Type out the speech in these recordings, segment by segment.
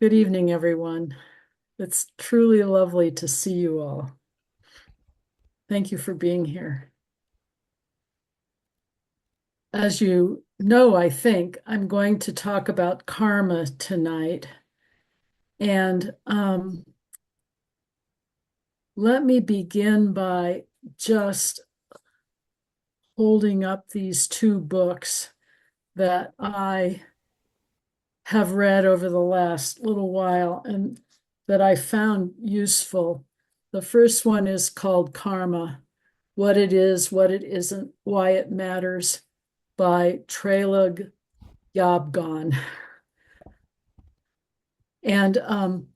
Good evening, everyone. It's truly lovely to see you all. Thank you for being here. As you know, I think I'm going to talk about karma tonight. And let me begin by just holding up these two books that I have read over the last little while and that I found useful. The first one is called Karma: What It Is, What It Isn't, Why It Matters, by Traleg Kyabgon. And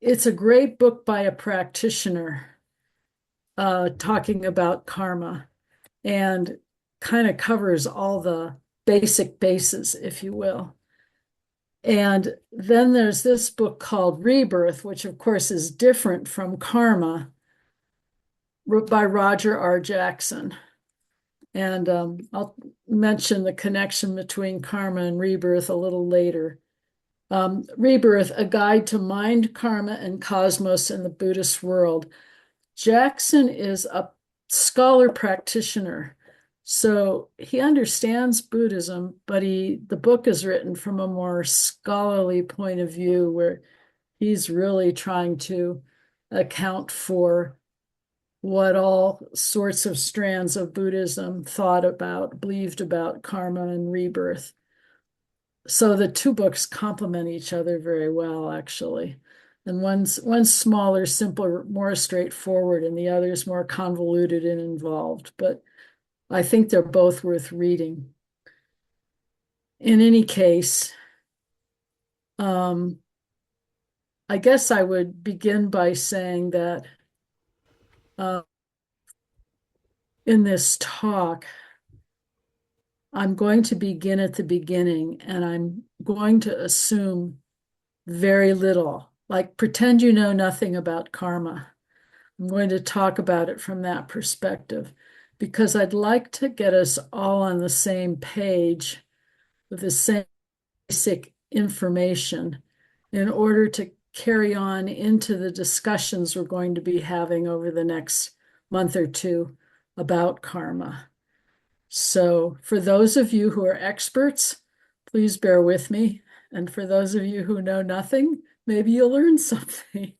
it's a great book by a practitioner talking about karma and kind of covers all the basic bases, if you will. And then there's this book called Rebirth, which of course is different from Karma, by Roger R. Jackson. And I'll mention the connection between karma and rebirth a little later. Rebirth, A Guide to Mind, Karma, and Cosmos in the Buddhist World. Jackson is a scholar practitioner, so he understands Buddhism, but the book is written from a more scholarly point of view where he's really trying to account for what all sorts of strands of Buddhism thought about, believed about karma and rebirth. So the two books complement each other very well, actually. And one's smaller, simpler, more straightforward, and the other's more convoluted and involved. But I think they're both worth reading. In any case, I guess I would begin by saying that uh, in this talk, I'm going to begin at the beginning and I'm going to assume very little, like pretend you know nothing about karma. I'm going to talk about it from that perspective because I'd like to get us all on the same page with the same basic information in order to carry on into the discussions we're going to be having over the next month or two about karma. So for those of you who are experts, please bear with me. And for those of you who know nothing, maybe you'll learn something.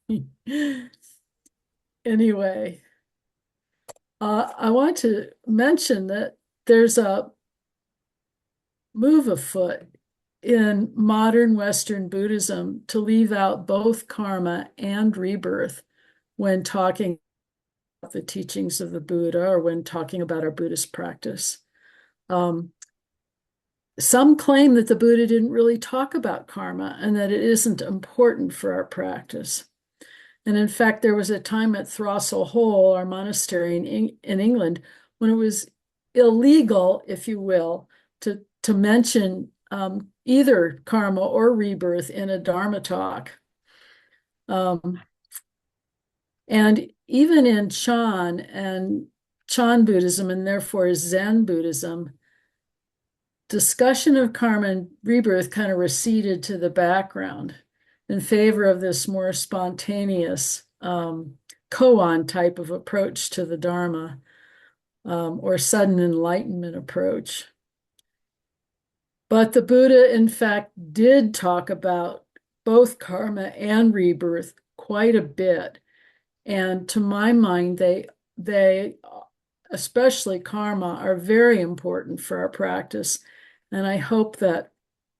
Anyway, I want to mention that there's a move afoot in modern Western Buddhism to leave out both karma and rebirth when talking about the teachings of the Buddha or when talking about our Buddhist practice. Some claim that the Buddha didn't really talk about karma and that it isn't important for our practice. And in fact, there was a time at Throstle Hole, our monastery in England, when it was illegal, if you will, to mention either karma or rebirth in a Dharma talk. And even in Chan Buddhism, and therefore Zen Buddhism, discussion of karma and rebirth kind of receded to the background in favor of this more spontaneous koan type of approach to the Dharma, or sudden enlightenment approach. But the Buddha, in fact, did talk about both karma and rebirth quite a bit. And to my mind, they especially karma, are very important for our practice. And I hope that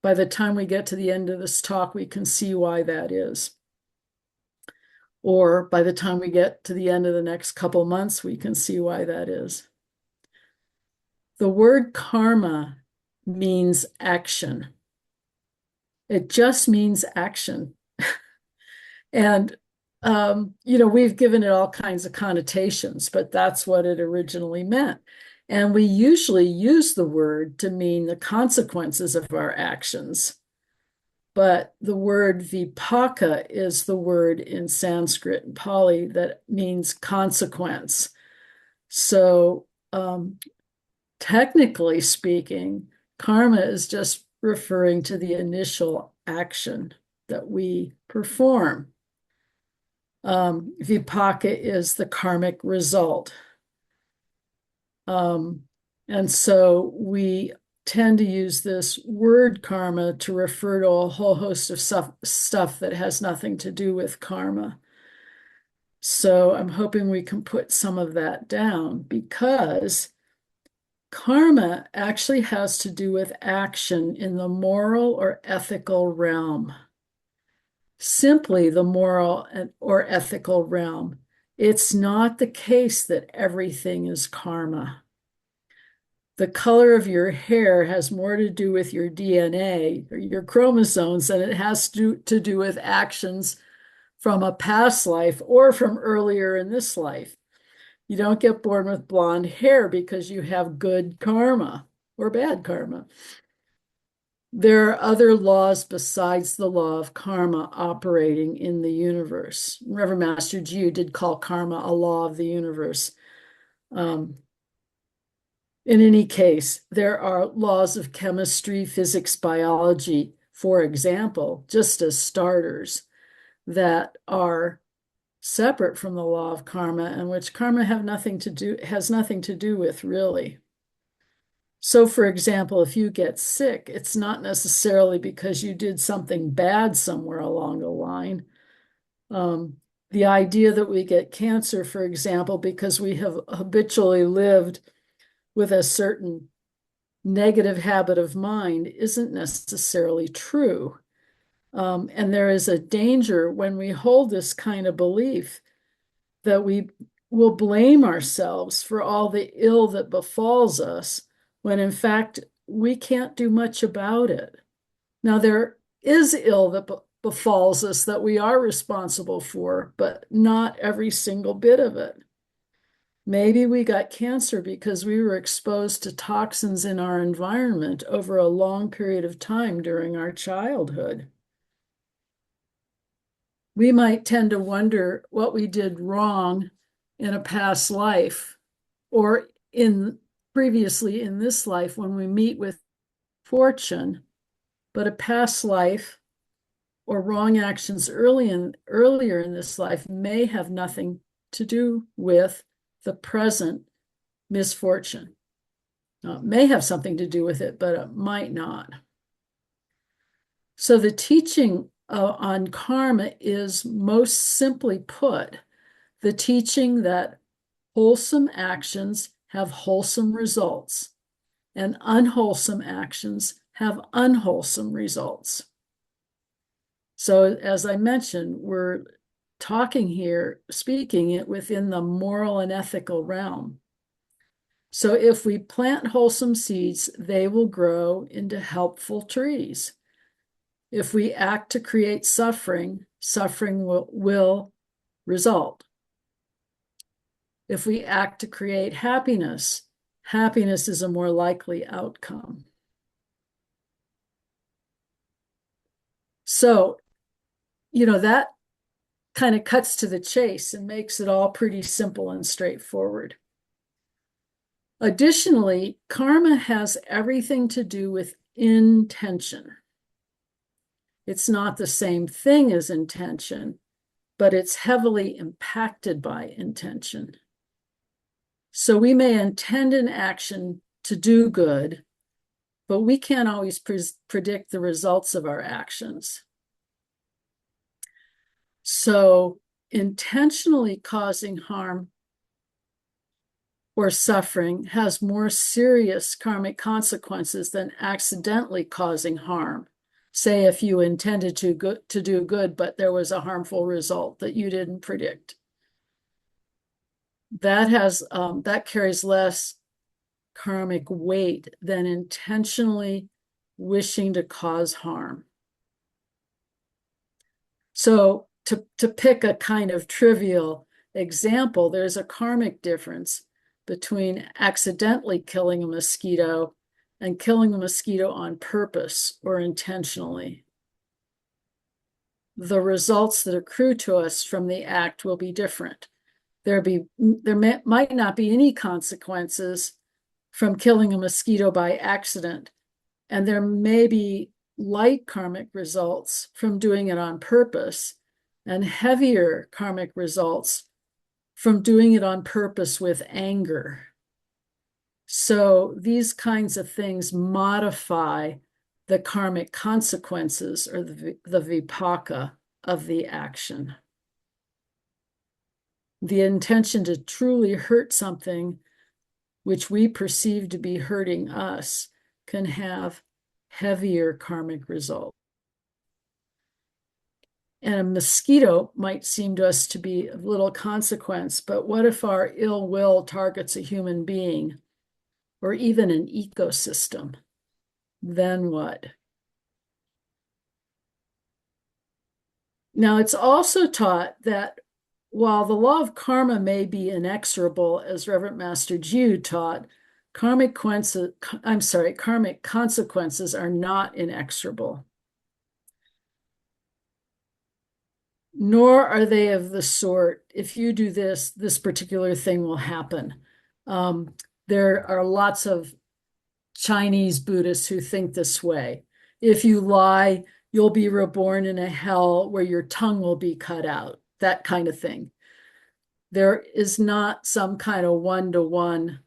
by the time we get to the end of this talk, we can see why that is. Or by the time we get to the end of the next couple months, we can see why that is. The word karma means action. It just means action. And, we've given it all kinds of connotations, but that's what it originally meant. And we usually use the word to mean the consequences of our actions. But the word vipaka is the word in Sanskrit and Pali that means consequence. So, technically speaking, karma is just referring to the initial action that we perform. Vipaka is the karmic result. And so we tend to use this word karma to refer to a whole host of stuff that has nothing to do with karma. So I'm hoping we can put some of that down, because karma actually has to do with action in the moral or ethical realm. Simply the moral or ethical realm. It's not the case that everything is karma. The color of your hair has more to do with your DNA or your chromosomes than it has to do with actions from a past life or from earlier in this life. You don't get born with blonde hair because you have good karma or bad karma. There are other laws besides the law of karma operating in the universe. Reverend Master Jiu did call karma a law of the universe. In any case, there are laws of chemistry, physics, biology, for example, just as starters, that are separate from the law of karma, and which karma has nothing to do with, really. So, for example, if you get sick, it's not necessarily because you did something bad somewhere along the line. The idea that we get cancer, for example, because we have habitually lived with a certain negative habit of mind isn't necessarily true. And there is a danger when we hold this kind of belief that we will blame ourselves for all the ill that befalls us, when in fact we can't do much about it. Now, there is ill that befalls us that we are responsible for, but not every single bit of it. Maybe we got cancer because we were exposed to toxins in our environment over a long period of time during our childhood. We might tend to wonder what we did wrong in a past life or previously in this life when we meet with fortune, but a past life or wrong actions earlier in this life may have nothing to do with the present misfortune. Now, it may have something to do with it, but it might not. So the teaching on karma is, most simply put, the teaching that wholesome actions have wholesome results and unwholesome actions have unwholesome results. So as I mentioned, we're speaking it within the moral and ethical realm. So if we plant wholesome seeds, they will grow into helpful trees. If we act to create suffering, suffering will result. If we act to create happiness, happiness is a more likely outcome. So, that kind of cuts to the chase and makes it all pretty simple and straightforward. Additionally, karma has everything to do with intention. It's not the same thing as intention, but it's heavily impacted by intention. So we may intend an action to do good, but we can't always predict the results of our actions. So intentionally causing harm or suffering has more serious karmic consequences than accidentally causing harm. Say if you intended to do good, but there was a harmful result that you didn't predict. That carries less karmic weight than intentionally wishing to cause harm. So to pick a kind of trivial example, there's a karmic difference between accidentally killing a mosquito and killing a mosquito on purpose or intentionally. The results that accrue to us from the act will be different. There might not be any consequences from killing a mosquito by accident, and there may be light karmic results from doing it on purpose, and heavier karmic results from doing it on purpose with anger. So these kinds of things modify the karmic consequences or the vipaka of the action. The intention to truly hurt something which we perceive to be hurting us can have heavier karmic results. And a mosquito might seem to us to be of little consequence, but what if our ill will targets a human being or even an ecosystem? Then what? Now, it's also taught that while the law of karma may be inexorable, as Reverend Master Jiu taught, karmic consequences are not inexorable. Nor are they of the sort, if you do this, this particular thing will happen. There are lots of Chinese Buddhists who think this way. If you lie, you'll be reborn in a hell where your tongue will be cut out, that kind of thing. There is not some kind of one-to-one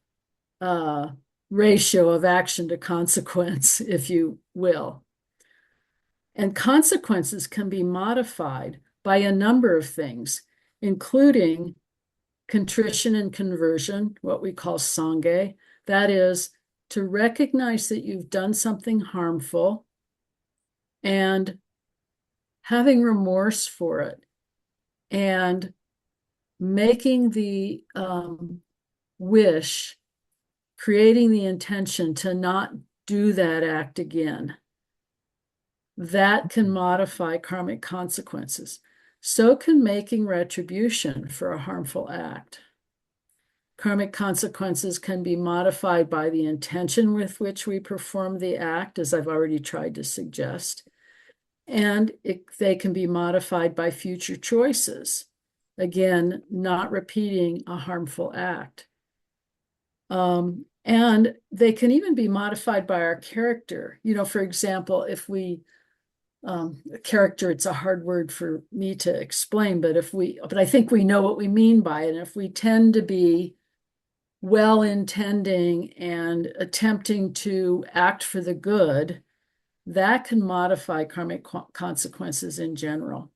ratio of action to consequence, if you will. And consequences can be modified by a number of things, including contrition and conversion, what we call sangha. That is, to recognize that you've done something harmful and having remorse for it and making the wish, creating the intention to not do that act again. That can modify karmic consequences. So can making retribution for a harmful act. Karmic consequences can be modified by the intention with which we perform the act, as I've already tried to suggest, and they can be modified by future choices. Again, not repeating a harmful act. And they can even be modified by our character. You know, for example, if we character, it's a hard word for me to explain, but I think we know what we mean by it. And if we tend to be well-intending and attempting to act for the good, that can modify karmic consequences in general.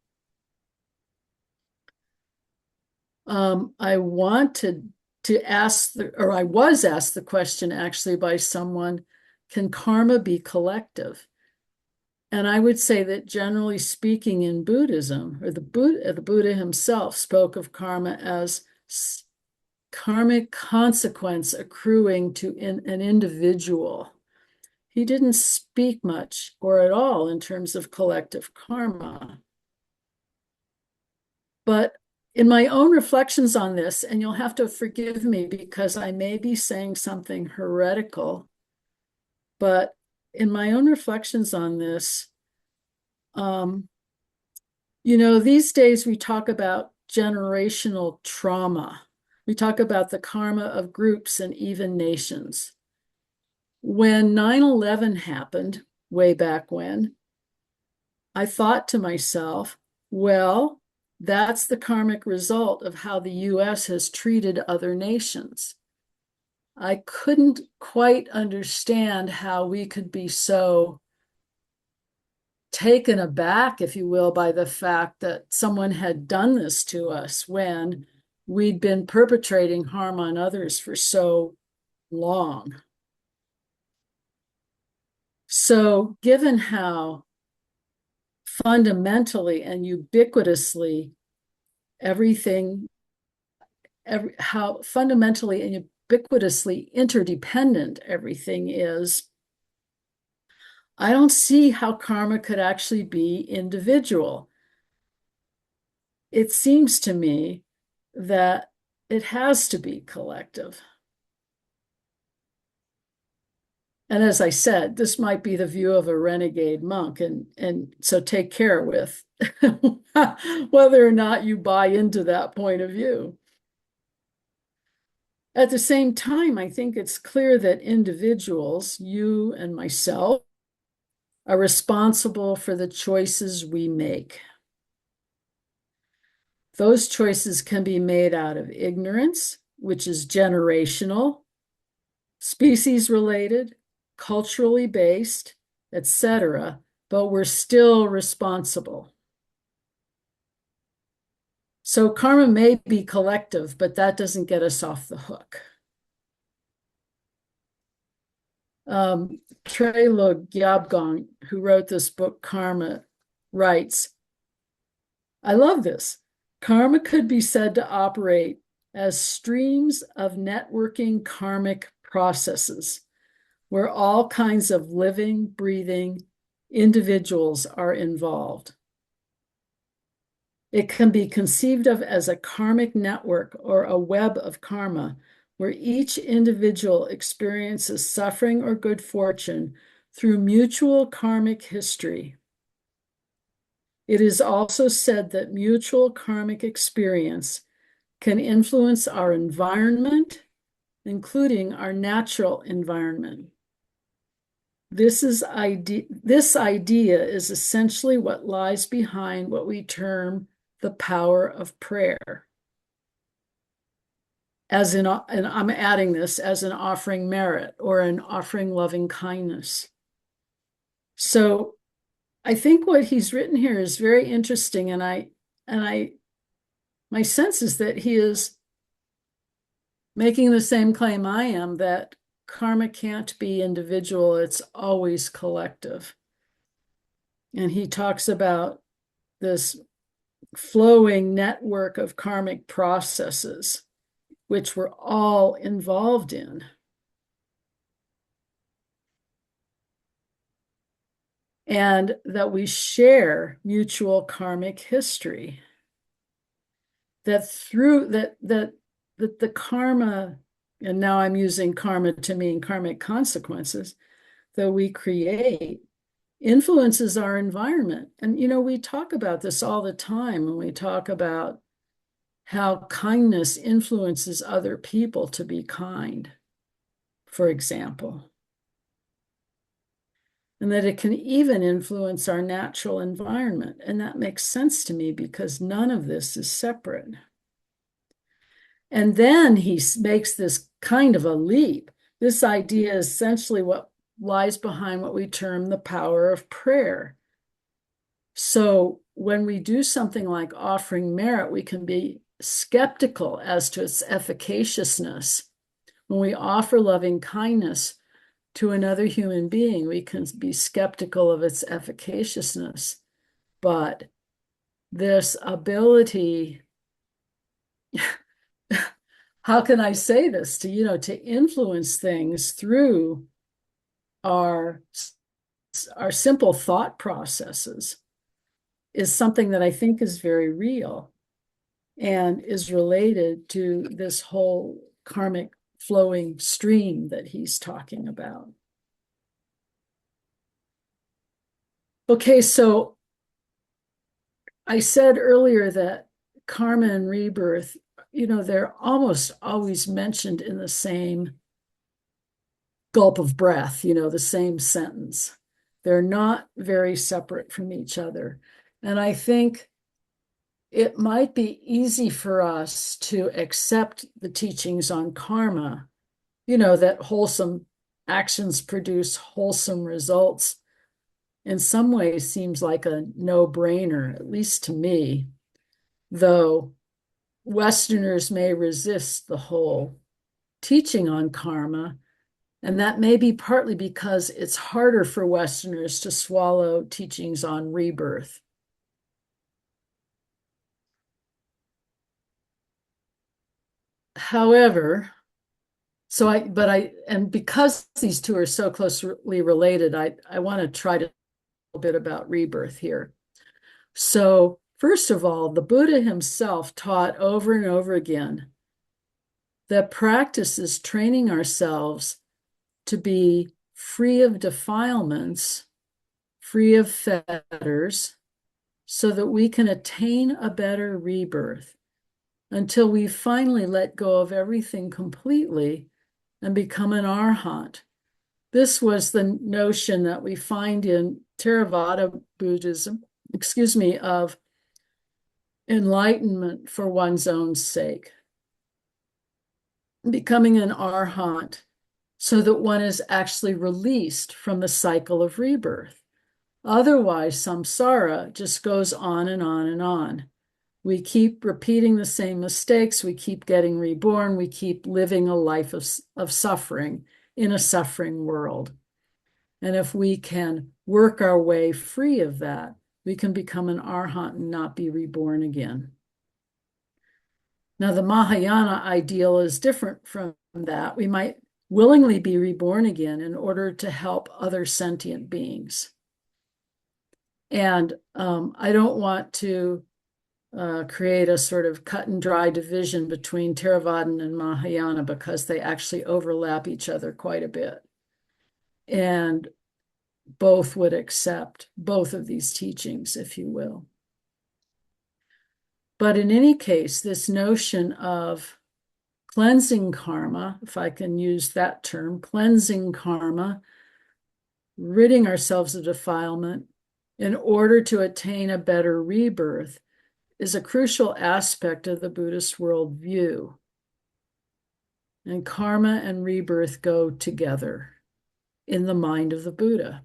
I wanted to ask, I was asked the question actually by someone, can karma be collective? And I would say that generally speaking in Buddhism, or the Buddha himself spoke of karma as karmic consequence accruing to an individual. He didn't speak much or at all in terms of collective karma. But in my own reflections on this, and you'll have to forgive me because I may be saying something heretical, but in my own reflections on this, you know, these days we talk about generational trauma. We talk about the karma of groups and even nations. When 9/11 happened, way back when, I thought to myself, well, that's the karmic result of how the US has treated other nations. I couldn't quite understand how we could be so taken aback, if you will, by the fact that someone had done this to us when we'd been perpetrating harm on others for so long. So, given how fundamentally and ubiquitously how fundamentally and ubiquitously interdependent everything is, I don't see how karma could actually be individual. It seems to me that it has to be collective. And as I said, this might be the view of a renegade monk, and so take care with whether or not you buy into that point of view. At the same time, I think it's clear that individuals, you and myself, are responsible for the choices we make. Those choices can be made out of ignorance, which is generational, species related, culturally based, etc., but we're still responsible. So karma may be collective, but that doesn't get us off the hook. Traleg Kyabgon, who wrote this book, Karma, writes, I love this. Karma could be said to operate as streams of networking karmic processes where all kinds of living, breathing individuals are involved. It can be conceived of as a karmic network or a web of karma where each individual experiences suffering or good fortune through mutual karmic history. It is also said that mutual karmic experience can influence our environment, including our natural environment. This idea is essentially what lies behind what we term the power of prayer. And I'm adding this as an offering merit or an offering loving kindness. So I think what he's written here is very interesting, and my sense is that he is making the same claim I am, that karma can't be individual, it's always collective. And he talks about this flowing network of karmic processes, which we're all involved in. And that we share mutual karmic history. That through that the karma, and now I'm using karma to mean karmic consequences, that we create influences our environment. And, we talk about this all the time when we talk about how kindness influences other people to be kind, for example. And that it can even influence our natural environment. And that makes sense to me because none of this is separate. And then he makes this kind of a leap. This idea is essentially what lies behind what we term the power of prayer. So when we do something like offering merit, we can be skeptical as to its efficaciousness. When we offer loving kindness to another human being, we can be skeptical of its efficaciousness. But this ability, how can I say this, to influence things through our simple thought processes is something that I think is very real and is related to this whole karmic flowing stream that he's talking about. Okay, so I said earlier that karma and rebirth, they're almost always mentioned in the same gulp of breath, the same sentence. They're not very separate from each other. And I think it might be easy for us to accept the teachings on karma, that wholesome actions produce wholesome results. In some ways seems like a no-brainer, at least to me, though Westerners may resist the whole teaching on karma. And that may be partly because it's harder for Westerners to swallow teachings on rebirth. However, because these two are so closely related, I want to try to a bit about rebirth here. So, first of all, the Buddha himself taught over and over again that practice is training ourselves to be free of defilements, free of fetters, so that we can attain a better rebirth until we finally let go of everything completely and become an arhat. This was the notion that we find in Theravada Buddhism, of enlightenment for one's own sake, becoming an arhat, so that one is actually released from the cycle of rebirth. Otherwise, samsara just goes on and on and on. We keep repeating the same mistakes. We keep getting reborn. We keep living a life of suffering in a suffering world. And if we can work our way free of that, we can become an arhat and not be reborn again. Now, the Mahayana ideal is different from that. We might willingly be reborn again in order to help other sentient beings. And I don't want to create a sort of cut and dry division between Theravadan and Mahayana, because they actually overlap each other quite a bit. And both would accept both of these teachings, if you will. But in any case, this notion of cleansing karma, if I can use that term, cleansing karma, ridding ourselves of defilement in order to attain a better rebirth, is a crucial aspect of the Buddhist worldview. And karma and rebirth go together in the mind of the Buddha.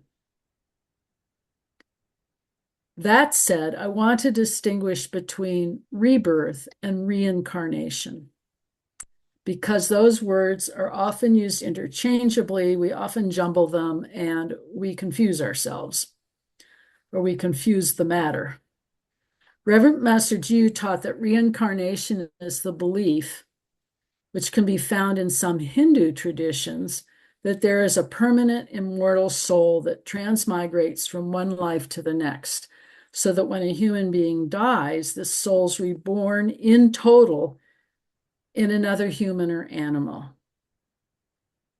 That said, I want to distinguish between rebirth and reincarnation, because those words are often used interchangeably. We often jumble them and we confuse ourselves, or we confuse the matter. Reverend Master Jiu taught that reincarnation is the belief, which can be found in some Hindu traditions, that there is a permanent immortal soul that transmigrates from one life to the next, so that when a human being dies, the soul's reborn in total in another human or animal.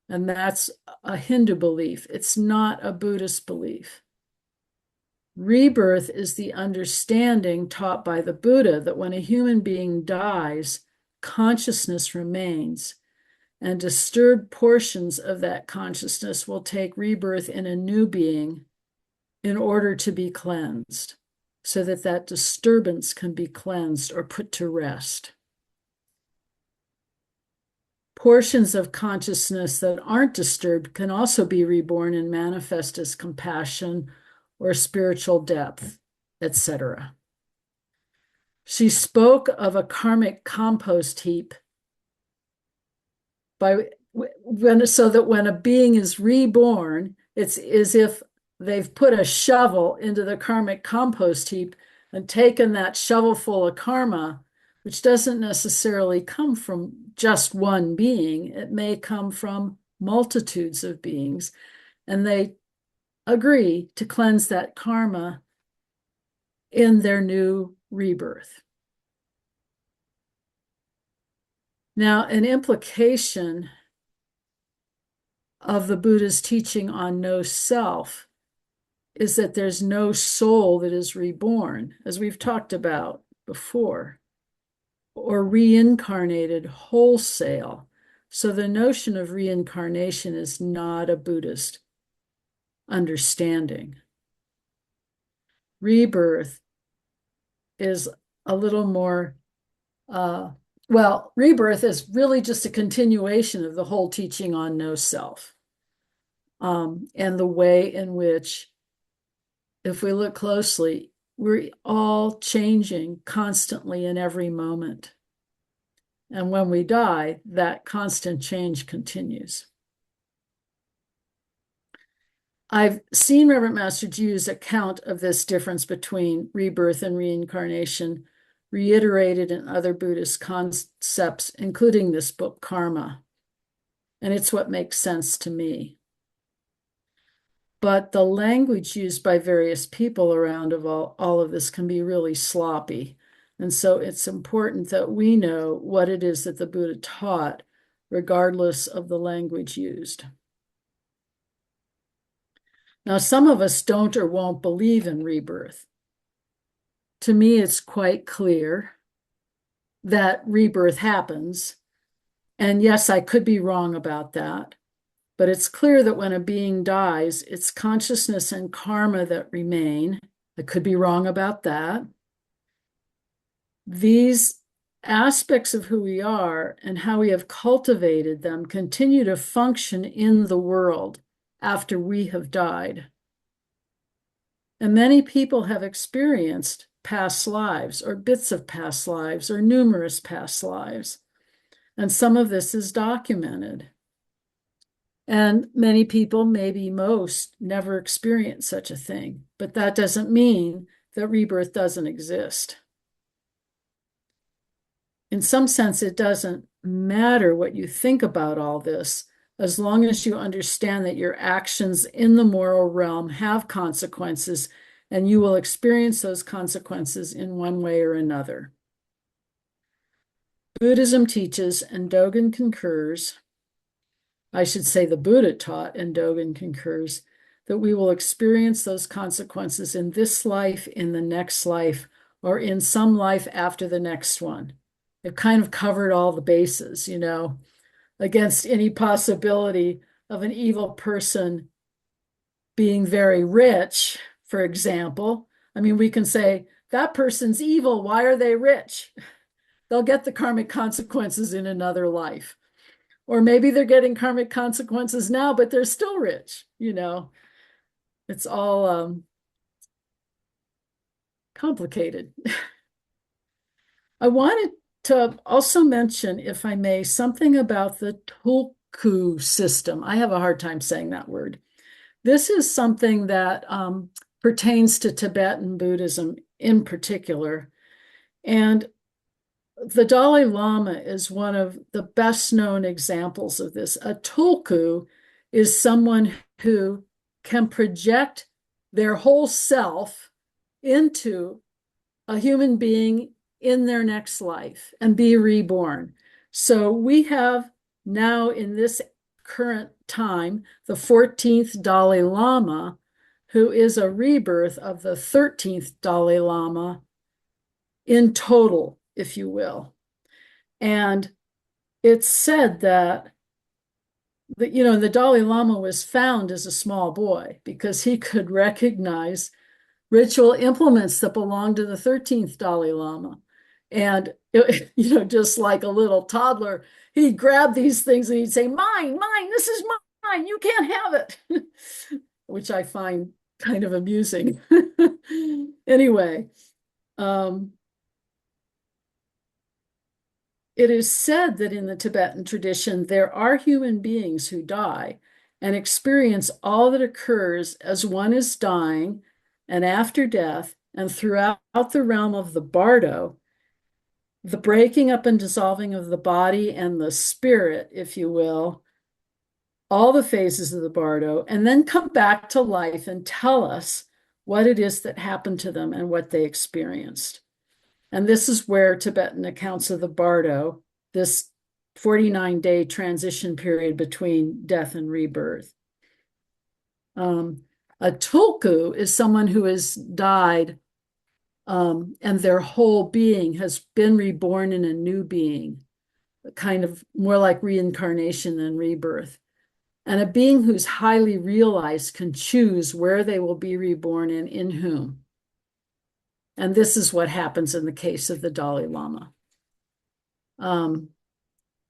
And that's a Hindu belief. It's not a Buddhist belief. Rebirth is the understanding taught by the Buddha that when a human being dies, consciousness remains, and disturbed portions of that consciousness will take rebirth in a new being in order to be cleansed, so that that disturbance can be cleansed or put to rest. Portions of consciousness that aren't disturbed can also be reborn and manifest as compassion or spiritual depth, etc. She spoke of a karmic compost heap so that when a being is reborn, it's as if they've put a shovel into the karmic compost heap and taken that shovel full of karma, which doesn't necessarily come from just one being. It may come from multitudes of beings, and they agree to cleanse that karma in their new rebirth. Now, an implication of the Buddha's teaching on no self is that there's no soul that is reborn, as we've talked about before, or reincarnated wholesale. So the notion of reincarnation is not a Buddhist understanding. Rebirth is a little more, rebirth is really just a continuation of the whole teaching on no self, and the way in which, if we look closely, we're all changing constantly in every moment. And when we die, that constant change continues. I've seen Reverend Master Jiu's account of this difference between rebirth and reincarnation reiterated in other Buddhist concepts, including this book, Karma. And it's what makes sense to me. But the language used by various people around all of this can be really sloppy. And so it's important that we know what it is that the Buddha taught, regardless of the language used. Now, some of us don't or won't believe in rebirth. To me, it's quite clear that rebirth happens. And yes, I could be wrong about that. But it's clear that when a being dies, it's consciousness and karma that remain. I could be wrong about that. These aspects of who we are and how we have cultivated them continue to function in the world after we have died. And many people have experienced past lives or bits of past lives or numerous past lives. And some of this is documented. And many people, maybe most, never experience such a thing. But that doesn't mean that rebirth doesn't exist. In some sense, it doesn't matter what you think about all this, as long as you understand that your actions in the moral realm have consequences, and you will experience those consequences in one way or another. Buddhism teaches, and Dogen concurs, I should say the Buddha taught, and Dogen concurs, that we will experience those consequences in this life, in the next life, or in some life after the next one. It kind of covered all the bases, against any possibility of an evil person being very rich, for example. I mean, we can say, that person's evil. Why are they rich? They'll get the karmic consequences in another life. Or maybe they're getting karmic consequences now, but they're still rich. It's all complicated. I wanted to also mention, if I may, something about the tulku system. I have a hard time saying that word. This is something that pertains to Tibetan Buddhism in particular. And the Dalai Lama is one of the best known examples of this. A tulku is someone who can project their whole self into a human being in their next life and be reborn. So we have now in this current time, the 14th Dalai Lama, who is a rebirth of the 13th Dalai Lama in total, if you will. And it's said that the Dalai Lama was found as a small boy because he could recognize ritual implements that belonged to the 13th Dalai Lama. And, just like a little toddler, he'd grab these things and he'd say, mine, this is mine, you can't have it, which I find kind of amusing. Anyway, it is said that in the Tibetan tradition, there are human beings who die and experience all that occurs as one is dying and after death and throughout the realm of the bardo, the breaking up and dissolving of the body and the spirit, if you will, all the phases of the bardo, and then come back to life and tell us what it is that happened to them and what they experienced. And this is where Tibetan accounts of the bardo, this 49-day transition period between death and rebirth. A tulku is someone who has died and their whole being has been reborn in a new being, kind of more like reincarnation than rebirth. And a being who's highly realized can choose where they will be reborn and in whom. And this is what happens in the case of the Dalai Lama. And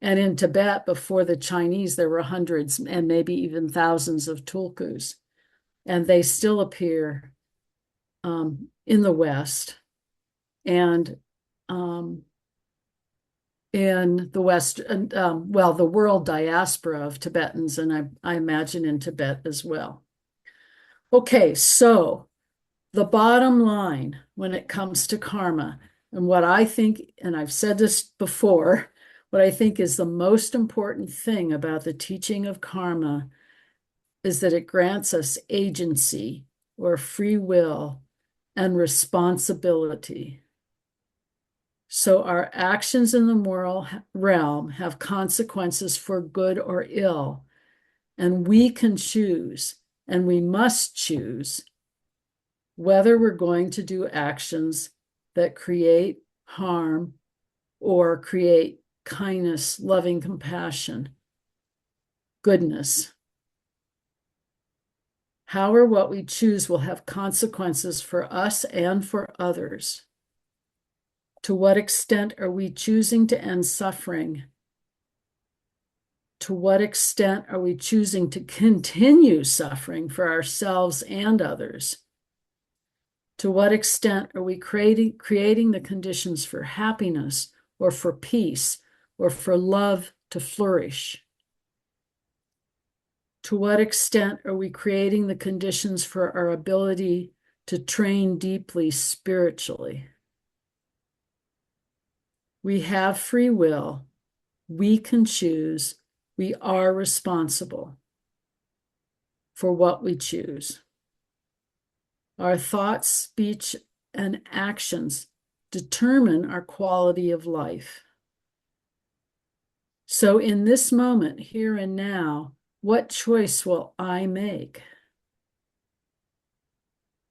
in Tibet, before the Chinese, there were hundreds and maybe even thousands of tulkus. And they still appear in the West and in the West, the world diaspora of Tibetans, and I imagine in Tibet as well. Okay, so the bottom line when it comes to karma, and what I think, and I've said this before, what I think is the most important thing about the teaching of karma is that it grants us agency or free will and responsibility. So our actions in the moral realm have consequences for good or ill, and we can choose, and we must choose, whether we're going to do actions that create harm or create kindness, loving compassion, goodness. How or what we choose will have consequences for us and for others. To what extent are we choosing to end suffering? To what extent are we choosing to continue suffering for ourselves and others? To what extent are we creating the conditions for happiness or for peace or for love to flourish? To what extent are we creating the conditions for our ability to train deeply spiritually? We have free will. We can choose. We are responsible for what we choose. Our thoughts, speech, and actions determine our quality of life. So in this moment, here and now, what choice will I make?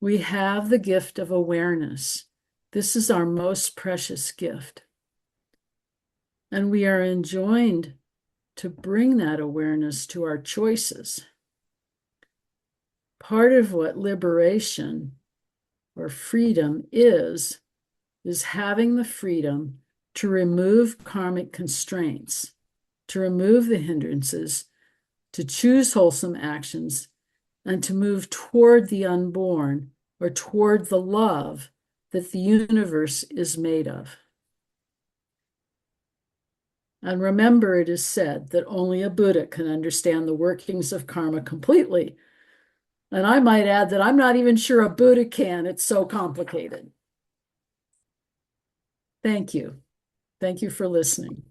We have the gift of awareness. This is our most precious gift. And we are enjoined to bring that awareness to our choices. Part of what liberation or freedom is having the freedom to remove karmic constraints, to remove the hindrances, to choose wholesome actions, and to move toward the unborn or toward the love that the universe is made of. And remember, it is said that only a Buddha can understand the workings of karma completely. And I might add that I'm not even sure a Buddha can. It's so complicated. Thank you. Thank you for listening.